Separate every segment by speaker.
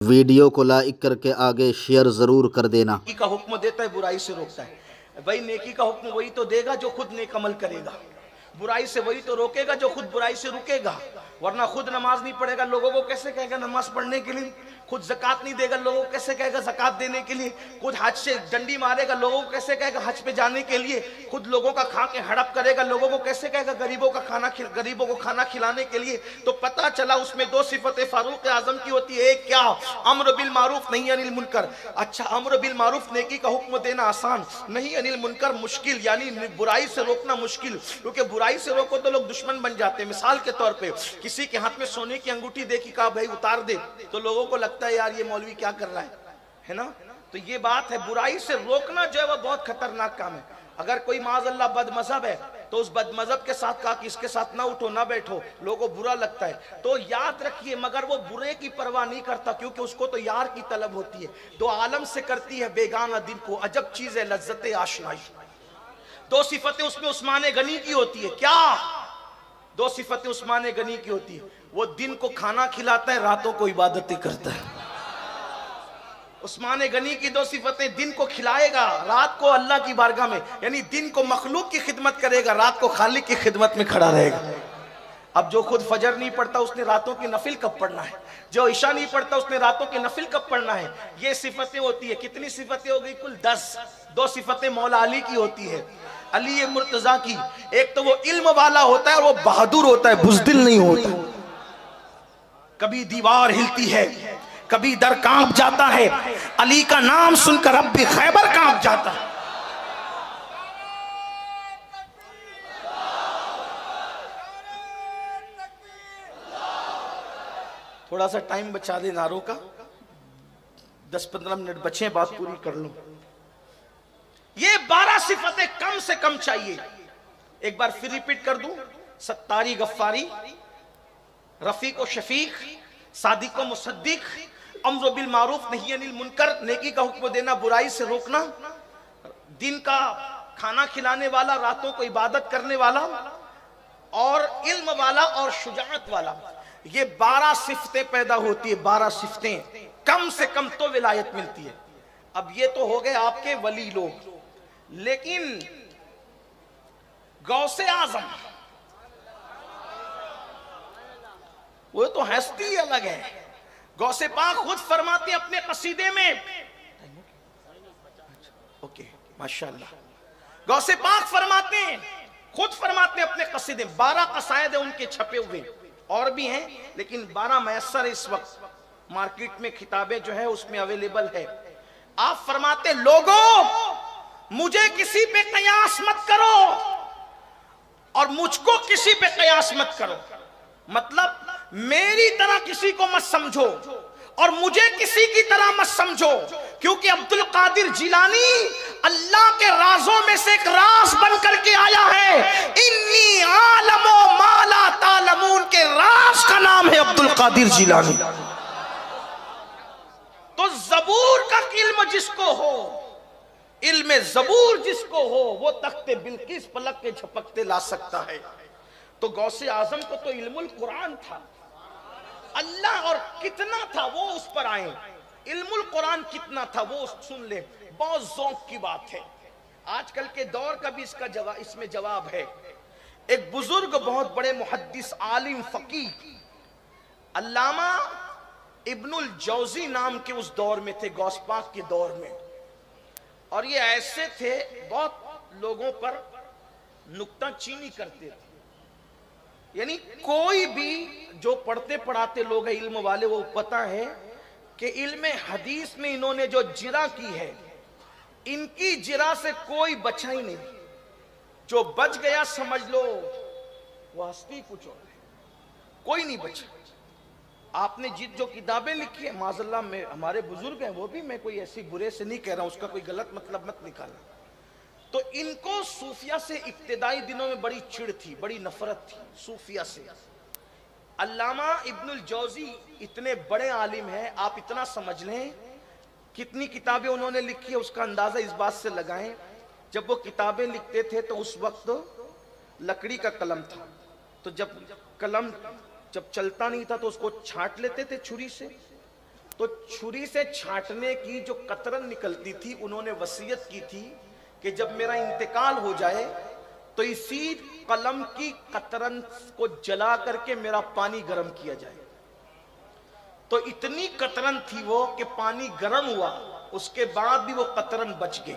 Speaker 1: Video को like करके आगे शेयर जरूर कर देना।
Speaker 2: नेकी का हुक्म देता है, बुराई से रोकता है। भाई नेकी का हुक्म वही तो देगा जो खुद नेक अमल करेगा, बुराई से वही तो रोकेगा जो खुद बुराई से रुकेगा। वरना खुद नमाज नहीं पढ़ेगा, लोगों को कैसे कहेगा नमाज पढ़ने के लिए? खुद ज़कात नहीं देगा, लोगों को कैसे कहेगा ज़कात देने के लिए? खुद हज से डंडी मारेगा, लोगों को कैसे कहेगा हज पे जाने के लिए? खुद लोगों का खा के हड़प करेगा, लोगों को कैसे कहेगा गरीबों को खाना खिलाने के लिए? तो पता चला उसमें दो सिफतें फारूक आजम की होती है। एक क्या? अम्र बिल मारूफ नहीं अनिल मुनकर। अच्छा, अम्र बिल मारूफ नेकी का हुक्म देना आसान, नहीं अनिल मुनकर मुश्किल, यानी बुराई से रोकना मुश्किल। क्योंकि बुराई से रोको तो लोग दुश्मन बन जाते हैं। मिसाल के तौर पे किसी के हाथ में सोने की अंगूठी देखी, कहा भाई उतार दे, तो लोगों को लगता है यार ये मौलवी क्या कर रहा है ना? तो ये बात है, बुराई से रोकना जो है वो बहुत खतरनाक काम है। अगर कोई माज़अल्लाह बदमज़हब है तो उस बदमज़हब के साथ कहा कि इसके साथ ना उठो ना बैठो, लोगों को बुरा लगता है, तो याद रखिए मगर वो बुरे की परवाह नहीं करता, क्योंकि उसको तो यार की तलब होती है। दो आलम से करती है बेगाना दिल को, अजब चीज है लज्जत आशनाई। दो सिफतें उसमें उस्मान गनी की होती है। क्या? दो सिफतें उस्मान गनी की होती है। वो दिन को खाना खिलाता है, रातों को इबादतें करता है। उस्मान गनी की दो सिफतें, दिन को खिलाएगा, रात को अल्लाह की बारगाह में, यानी दिन को मखलूक की खिदमत करेगा, रात को खालिक की खिदमत में खड़ा रहेगा। अब जो खुद फजर नहीं पढ़ता उसने रातों की नफिल कब पढ़ना है? जो ईशा नहीं पढ़ता उसने रातों की नफिल कब पढ़ना है? ये सिफतें होती है। कितनी सिफतें हो गई? कुल 10। दो सिफतें मौला अली की होती है, अली मुर्तजा की। एक तो वो इल्म वाला होता है और वो बहादुर होता है, बुज़दिल नहीं होता। कभी दीवार हिलती है, कभी दर कांप जाता है, अली का नाम सुनकर अब भी खैबर कांप जाता है। थोड़ा सा टाइम बचा दे नारों का, 10-15 मिनट बचे, बात पूरी कर लो। ये 12 सिफतें कम से कम चाहिए। एक बार फिर रिपीट कर दूं, सत्तारी गफ्फारी, रफीक व शफीक, सादिक व मुसद्दिक, अम्र बिल मारूफ नहीं अनिल मुनकर, नेकी का हुक्म देना, बुराई से रोकना, दिन का खाना खिलाने वाला, रातों को इबादत करने वाला, और इल्म वाला और शुजाअत वाला। ये 12 सिफतें पैदा होती है, 12 सिफतें कम से कम तो विलायत मिलती है। अब ये तो हो गए आपके वली लोग, लेकिन गौसे आजम वो तो हस्ती अलग है। गौसे पाक खुद फरमाते हैं अपने कसीदे में, ओके माशाल्लाह, गौसे पाक फरमाते हैं, खुद फरमाते हैं अपने कसीदे, 12 कसायद है उनके छपे हुए, और भी हैं लेकिन 12 मैसर इस वक्त मार्केट में किताबें जो है उसमें अवेलेबल है। आप फरमाते लोगों मुझे किसी पे कयास मत करो और मुझको किसी पे कयास मत करो, मतलब मेरी तरह किसी को मत समझो और मुझे किसी की तरह मत समझो, क्योंकि अब्दुल कादिर जिलानी अल्लाह के राजों में से एक राज बन करके आया है। इन्नी आलमो माला तालमून के राज का नाम है अब्दुल कादिर जिलानी। तो जबूर का इल्म जिसको हो, इल्म जबूर जिसको हो, वो तख्ते बिल्किस पलक के झपकते ला सकता है। तो गौसे आजम को तो इल्मुल कुरान था, अल्लाह और कितना था वो उस पर आए, इल्मुल कुरान कितना था वो सुन ले। बहुत ज़ौक़ की बात है, आजकल के दौर का भी इसका जवाब, इसमें जवाब है। एक बुजुर्ग बहुत बड़े मुहद्दिस आलिम फकीह अल्लामा इब्नुल जौजी नाम के उस दौर में थे, गौस पाक के दौर में, और ये ऐसे थे बहुत लोगों पर नुक्ताचीनी करते थे। यानी कोई भी जो पढ़ते पढ़ाते लोग हैं इल्म वाले, वो पता है कि इल्म हदीस में इन्होंने जो जिरा की है, इनकी जिरा से कोई बचा ही नहीं। जो बच गया समझ लो वो हस्ती कुछ और है, कोई नहीं बचा। आपने जो किताबें लिखी है माज़अल्लाह में, हमारे बुजुर्ग हैं, वो भी मैं कोई ऐसी बुरे से नहीं कह रहा हूं, उसका कोई गलत मतलब मत निकालना। तो इनको सूफिया से इब्तिदाई दिनों में बड़ी चिढ़ थी, बड़ी नफरत थी सूफिया से। अल्लामा इब्नुल जौजी इतने बड़े आलिम हैं, आप इतना समझ लें कितनी किताबें उन्होंने लिखी है उसका अंदाजा इस बात से लगाएं, जब वो किताबें लिखते थे तो उस वक्त लकड़ी का कलम था, तो जब कलम जब चलता नहीं था तो उसको छांट लेते थे छुरी से, तो छुरी से छांटने की जो कतरन निकलती थी, उन्होंने वसीयत की थी कि जब मेरा इंतकाल हो जाए तो इसी कलम की कतरन को जला करके मेरा पानी गर्म किया जाए। तो इतनी कतरन थी वो कि पानी गर्म हुआ, उसके बाद भी वो कतरन बच गई।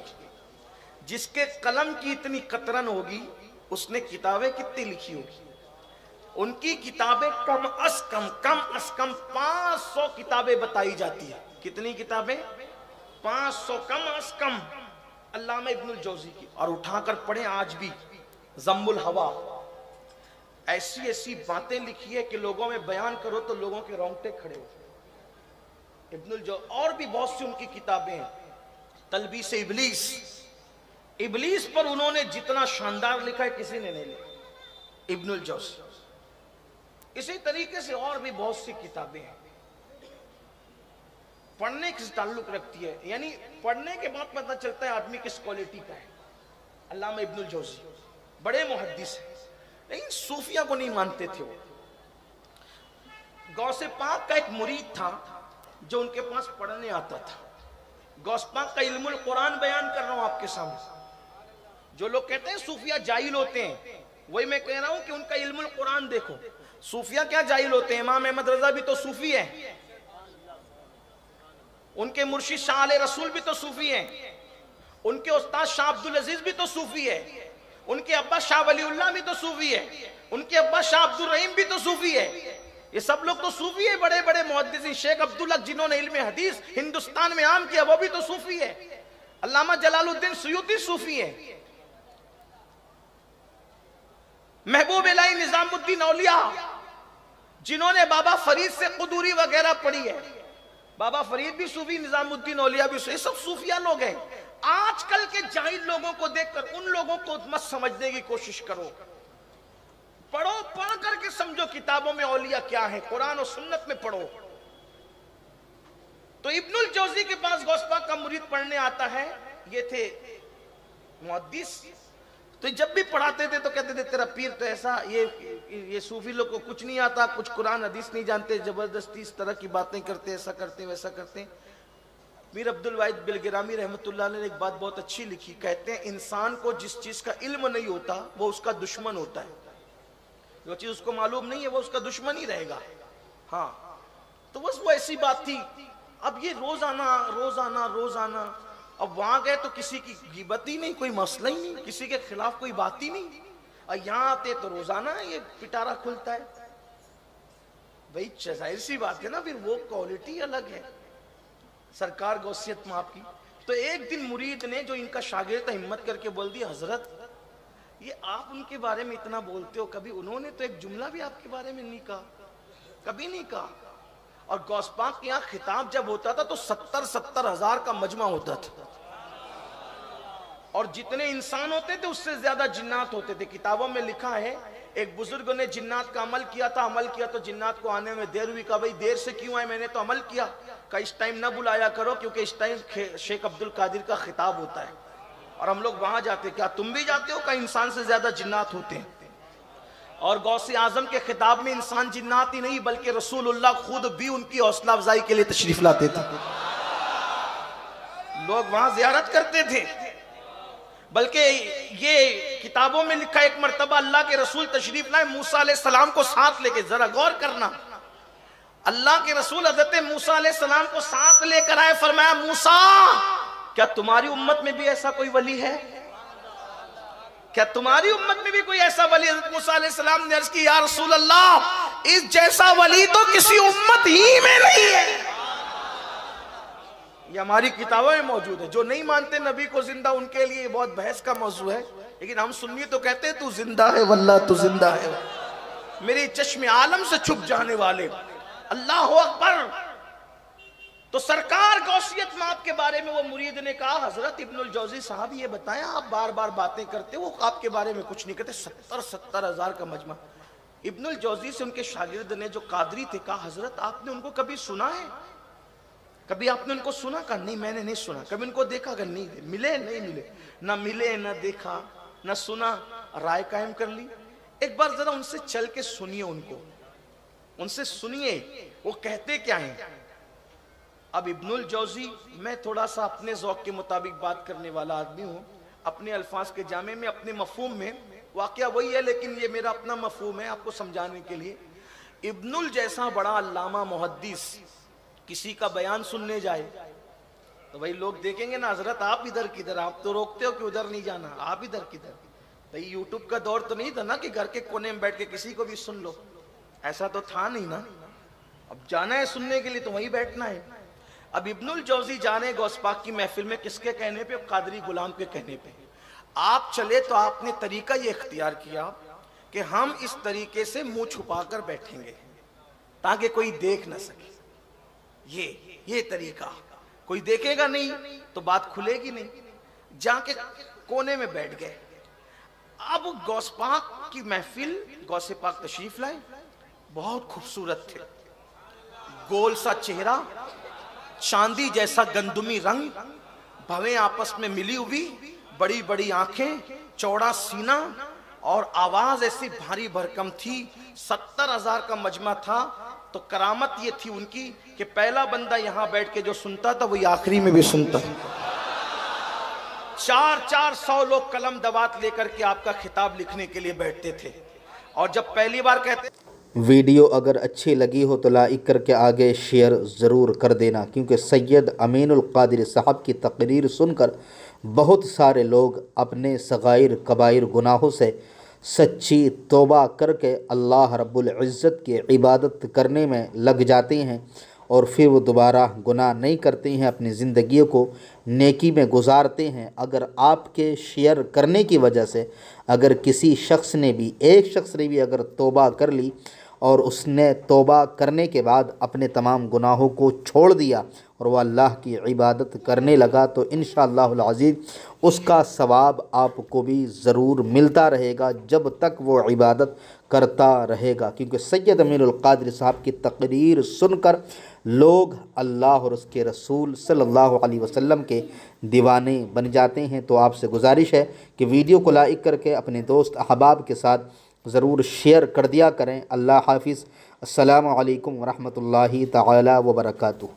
Speaker 2: जिसके कलम की इतनी कतरन होगी उसने किताबें कितनी लिखी होगी। उनकी किताबें कम अस कम 500 किताबें बताई जाती है। कितनी किताबें? 500 कम अस कम अल्लामा इब्नुल जौजी की। और उठाकर पढ़े आज भी जम्मुल हवा, ऐसी ऐसी बातें लिखी है कि लोगों में बयान करो तो लोगों के रोंगटे खड़े हो। इब्नुल जौजी और भी बहुत सी उनकी किताबें हैं। तलबीस इबलीस, इबलीस पर उन्होंने जितना शानदार लिखा है किसी ने नहीं लिखा, इब्नुल जौजी। इसी तरीके से और भी बहुत सी किताबें हैं। पढ़ने से ताल्लुक रखती है, यानी पढ़ने के बाद पता चलता है आदमी किस क्वालिटी का है। अल्लामा इब्नुल जौजी बड़े मुहद्दिस हैं, लेकिन सूफिया को नहीं मानते थे वो। गौसे पाक का एक मुरीद था जो उनके पास पढ़ने आता था। गौस पाक का इल्मुल कुरान बयान कर रहा हूं आपके सामने। जो लोग कहते हैं सूफिया जाहिल होते हैं, वही मैं कह रहा हूं कि उनका इल्मुल कुरान देखो। सूफिया क्या जाहिल होते हैं? इमाम अहमद रजा भी तो सूफी है, उनके मुर्शिद शाह आले रसूल भी तो सूफी हैं, उनके उस्ताद शाह अब्दुल अजीज भी तो सूफी है, उनके अब्बा शाह वलीउल्लाह भी तो सूफी है, उनके अब्बा शाह अब्दुल रहीम भी तो सूफी है। ये सब लोग तो सूफी है, बड़े बड़े मुहद्दिसीन। शेख अब्दुल्ला जिन्होंने इल्म हदीस हिंदुस्तान में आम किया वो भी तो सूफी है। अल्लामा जलालुद्दीन सुयूती सूफी है। महबूब इलाही निजामुद्दीन औलिया जिन्होंने बाबा फरीद से कुदूरी वगैरह पढ़ी है, बाबा फरीद भी सूफी, निजामुद्दीन औलिया भी सूफी, सब सूफिया लोग हैं। आजकल के जाहिल लोगों को देखकर उन लोगों को मत समझने की कोशिश करो। पढ़ो, पढ़ करके समझो किताबों में औलिया क्या है, कुरान और सुन्नत में पढ़ो। तो इब्नुल जौजी के पास गौस पाक का मुरीद पढ़ने आता है। ये थे मुहद्दिस। तो जब भी पढ़ाते थे तो कहते थे तेरा पीर तो ऐसा, ये सूफी लोग को कुछ नहीं आता, कुछ कुरान हदीस नहीं जानते, जबरदस्ती इस तरह की बातें करते, ऐसा करते वैसा करते। मीर अब्दुल वाहिद बिलगिरामी रहमतुल्लाह ने एक बात बहुत अच्छी लिखी। कहते हैं इंसान को जिस चीज का इल्म नहीं होता वो उसका दुश्मन होता है। जो चीज उसको मालूम नहीं है वो उसका दुश्मन ही रहेगा। हाँ, तो बस वो ऐसी बात थी। अब ये रोजाना रोजाना रोजाना, अब वहां गए तो किसी की गिबत ही नहीं, कोई मसला ही नहीं, किसी के खिलाफ कोई बात ही नहीं। और यहाँ आते तो रोजाना ये पिटारा खुलता है। भाई जाहिर सी बात है ना, फिर वो क्वालिटी अलग है। सरकार गौसियत माफ की। तो एक दिन मुरीद ने, जो इनका शागिर्द, हिम्मत करके बोल दिया, हजरत ये आप उनके बारे में इतना बोलते हो, कभी उन्होंने तो एक जुमला भी आपके बारे में नहीं कहा, कभी नहीं कहा। और गौस पाक के यहाँ खिताब जब होता था तो 70-70 हजार का मजमा होता था, और जितने इंसान होते थे उससे ज्यादा जिन्नात होते थे। किताबों में लिखा है एक बुजुर्ग ने जिन्नात का अमल किया तो जिन्नात को आने में देर हुई। कहा भाई देर से क्यों आए? मैंने तो अमल किया। कहा इस टाइम ना बुलाया करो क्योंकि इस टाइम शेख अब्दुल कादिर का खिताब होता है और हम लोग वहां जाते। क्या तुम भी जाते हो? का इंसान से ज्यादा जिन्नात होते हैं। और गौसे आजम के खिताब में इंसान जिन्नात ही नहीं बल्कि रसूलुल्लाह खुद भी उनकी हौसला अफजाई के लिए तशरीफ लाते थे। लोग वहां जियारत करते थे। बल्कि ये किताबों में लिखा, एक मर्तबा अल्लाह के रसूल तशरीफ लाए मूसा अलैहि सलाम को साथ लेके। जरा गौर करना, अल्लाह के रसूल हजरत मूसा अलैहि सलाम को साथ लेकर आए। फरमाया मूसा, क्या तुम्हारी उम्मत में भी ऐसा कोई वली है? क्या तुम्हारी उम्मत में भी कोई ऐसा वली? हजरत मूसा अलैहि सलाम ने अर्ज की, या रसूल अल्लाह, इस जैसा वली तो किसी उम्मत ही में नहीं है। ये हमारी किताबों में मौजूद है। जो नहीं मानते नबी को जिंदा, उनके लिए बहुत बहस का मौजू है। लेकिन हम सुन्नी तो कहते हैं तू जिंदा है वल्लाह, तू जिंदा है, मेरे चश्मे आलम से छुप जाने वाले, अल्लाह अकबर। तो सरकार गौसियत माप के बारे में वो मुरीद ने कहा, हजरत इब्नुल जौजी साहब ये बताएं, आप बार बार बातें करते, वो आपके बारे में कुछ नहीं कहते। 70-70 हजार का मजमा। इब्नुल जौजी से उनके शागिर्द ने जो कादरी थे कहा, हजरत आपने उनको कभी सुना है? कभी आपने उनको सुना? कहा नहीं मैंने नहीं सुना। कभी उनको देखा? कहा नहीं। मिले? नहीं मिले। ना मिले, ना देखा, ना सुना, राय कायम कर ली। एक बार जरा उनसे चल के सुनिए, उनको उनसे सुनिए वो कहते क्या हैं। अब इब्नुल जौजी, मैं थोड़ा सा अपने ज़ौक़ के मुताबिक बात करने वाला आदमी हूँ, अपने अल्फाज के जामे में, अपने मफहूम में। वाक़या वही है लेकिन ये मेरा अपना मफहूम है आपको समझाने के लिए। इब्नुल जैसा बड़ा अल्लामा मुहद्दिस किसी का बयान सुनने जाए तो भाई लोग देखेंगे ना, हजरत आप इधर किधर, आप तो रोकते हो कि उधर नहीं जाना, आप इधर किधर। भाई यूट्यूब का दौर तो नहीं था ना कि घर के कोने में बैठ के किसी को भी सुन लो, ऐसा तो था नहीं ना। अब जाना है सुनने के लिए तो वहीं बैठना है। अब इब्नुल जौजी जाने गौस पाक की महफिल में, किसके कहने पे? कादरी गुलाम के कहने पे। आप चले तो आपने तरीका ये इख्तियार किया कि हम इस तरीके से मुंह छुपा कर बैठेंगे ताकि कोई देख ना सके। ये तरीका, कोई देखेगा नहीं तो बात खुलेगी नहीं। जाके कोने में बैठ गए। अब गौस पाक की महफिल, गौसे पाक तशरीफ लाए, बहुत खूबसूरत थे, गोल सा चेहरा, चांदी जैसा गंदुमी रंग, भवें आपस में मिली हुई, बड़ी बड़ी आंखें, चौड़ा सीना और आवाज ऐसी भारी भरकम थी। 70,000 का मजमा था। तो करामत ये थी उनकी कि पहला बंदा यहां बैठ के जो सुनता था वही आखिरी में भी सुनता। 400 लोग कलम दवात लेकर के आपका खिताब लिखने के लिए बैठते थे। और जब पहली बार कहते,
Speaker 1: वीडियो अगर अच्छी लगी हो तो लाइक करके आगे शेयर ज़रूर कर देना, क्योंकि सैयद अमीनुल क़ादिरी साहब की तकरीर सुनकर बहुत सारे लोग अपने सगाइर कबाइर गुनाहों से सच्ची तौबा करके अल्लाह रब्बुल इज़्ज़त की इबादत करने में लग जाते हैं और फिर वो दोबारा गुनाह नहीं करते हैं, अपनी ज़िंदगी को नेकी में गुजारते हैं। अगर आपके शेयर करने की वजह से अगर किसी शख्स ने भी, एक शख्स ने भी अगर तौबा कर ली और उसने तौबा करने के बाद अपने तमाम गुनाहों को छोड़ दिया और वह अल्लाह की इबादत करने लगा तो इंशाअल्लाहुल अज़ीज़ उसका सवाब आपको भी ज़रूर मिलता रहेगा जब तक वो इबादत करता रहेगा। क्योंकि सैयद अमीनुल क़ादिरी साहब की तकरीर सुनकर लोग अल्लाह और उसके रसूल सल्लल्लाहु अलैहि वसल्लम के दीवाने बन जाते हैं। तो आपसे गुजारिश है कि वीडियो को लाइक करके अपने दोस्त अहबाब के साथ ज़रूर शेयर कर दिया करें। अल्लाह हाफिज़। अस्सलामु अलैकुम व रहमतुल्लाहि तआला व बरकातुहू।